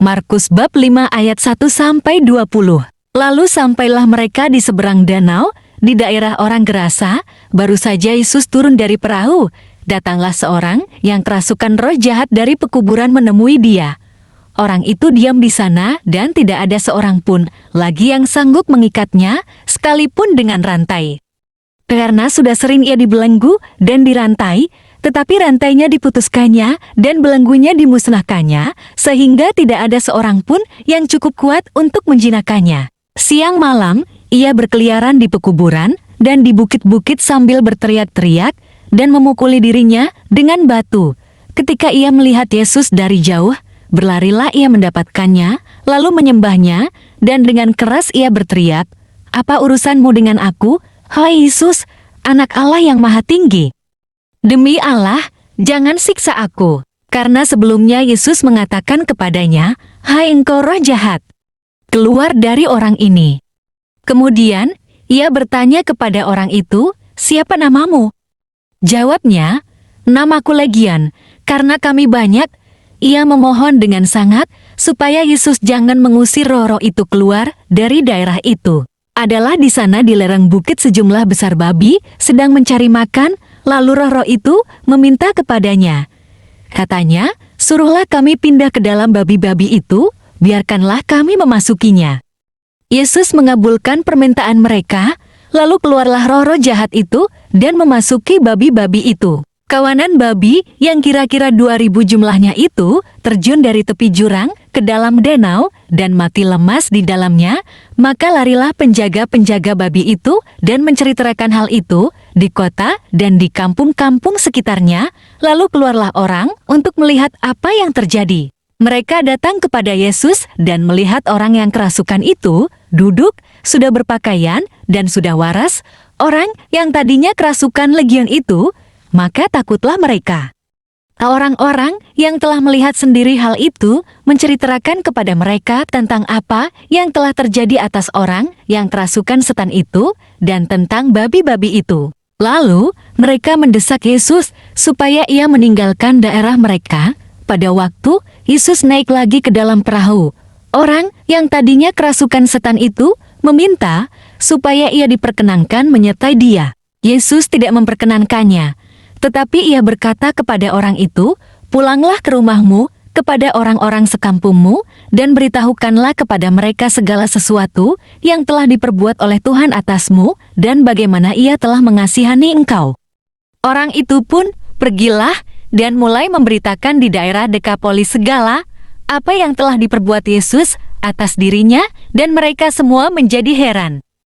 Markus bab 5 ayat 1-20. Lalu sampailah mereka di seberang danau, di daerah orang Gerasa. Baru saja Yesus turun dari perahu. Datanglah seorang yang kerasukan roh jahat dari pekuburan menemui dia. Orang itu diam di sana dan tidak ada seorang pun lagi yang sanggup mengikatnya, sekalipun dengan rantai. Karena sudah sering ia dibelenggu dan dirantai, tetapi rantainya diputuskannya dan belenggunya dimusnahkannya, sehingga tidak ada seorang pun yang cukup kuat untuk menjinakkannya. Siang malam, ia berkeliaran di pekuburan dan di bukit-bukit sambil berteriak-teriak dan memukuli dirinya dengan batu. Ketika ia melihat Yesus dari jauh, berlarilah ia mendapatkannya, lalu menyembahnya, dan dengan keras ia berteriak, "Apa urusanmu dengan aku, hai Yesus, Anak Allah yang Maha Tinggi? Demi Allah, jangan siksa aku." Karena sebelumnya Yesus mengatakan kepadanya, "Hai engkau roh jahat, keluar dari orang ini." Kemudian, ia bertanya kepada orang itu, "Siapa namamu?" Jawabnya, "Namaku Legian, karena kami banyak." Ia memohon dengan sangat supaya Yesus jangan mengusir roh-roh itu keluar dari daerah itu. Adalah di sana di lereng bukit sejumlah besar babi sedang mencari makan. Lalu roh-roh itu meminta kepadanya. Katanya, "Suruhlah kami pindah ke dalam babi-babi itu, biarkanlah kami memasukinya." Yesus mengabulkan permintaan mereka, lalu keluarlah roh-roh jahat itu dan memasuki babi-babi itu. Kawanan babi yang kira-kira 2.000 jumlahnya itu terjun dari tepi jurang ke dalam danau dan mati lemas di dalamnya. Maka larilah penjaga-penjaga babi itu dan menceritakan hal itu di kota dan di kampung-kampung sekitarnya. Lalu keluarlah orang untuk melihat apa yang terjadi. Mereka datang kepada Yesus dan melihat orang yang kerasukan itu duduk, sudah berpakaian dan sudah waras, orang yang tadinya kerasukan legion itu. Maka takutlah mereka. Orang-orang yang telah melihat sendiri hal itu menceritakan kepada mereka tentang apa yang telah terjadi atas orang yang kerasukan setan itu dan tentang babi-babi itu. Lalu mereka mendesak Yesus supaya ia meninggalkan daerah mereka. Pada waktu Yesus naik lagi ke dalam perahu, orang yang tadinya kerasukan setan itu meminta supaya ia diperkenankan menyertai dia. Yesus tidak memperkenankannya. Tetapi ia berkata kepada orang itu, "Pulanglah ke rumahmu, kepada orang-orang sekampungmu, dan beritahukanlah kepada mereka segala sesuatu yang telah diperbuat oleh Tuhan atasmu, dan bagaimana ia telah mengasihani engkau." Orang itu pun pergilah dan mulai memberitakan di daerah Dekapolis segala apa yang telah diperbuat Yesus atas dirinya, dan mereka semua menjadi heran.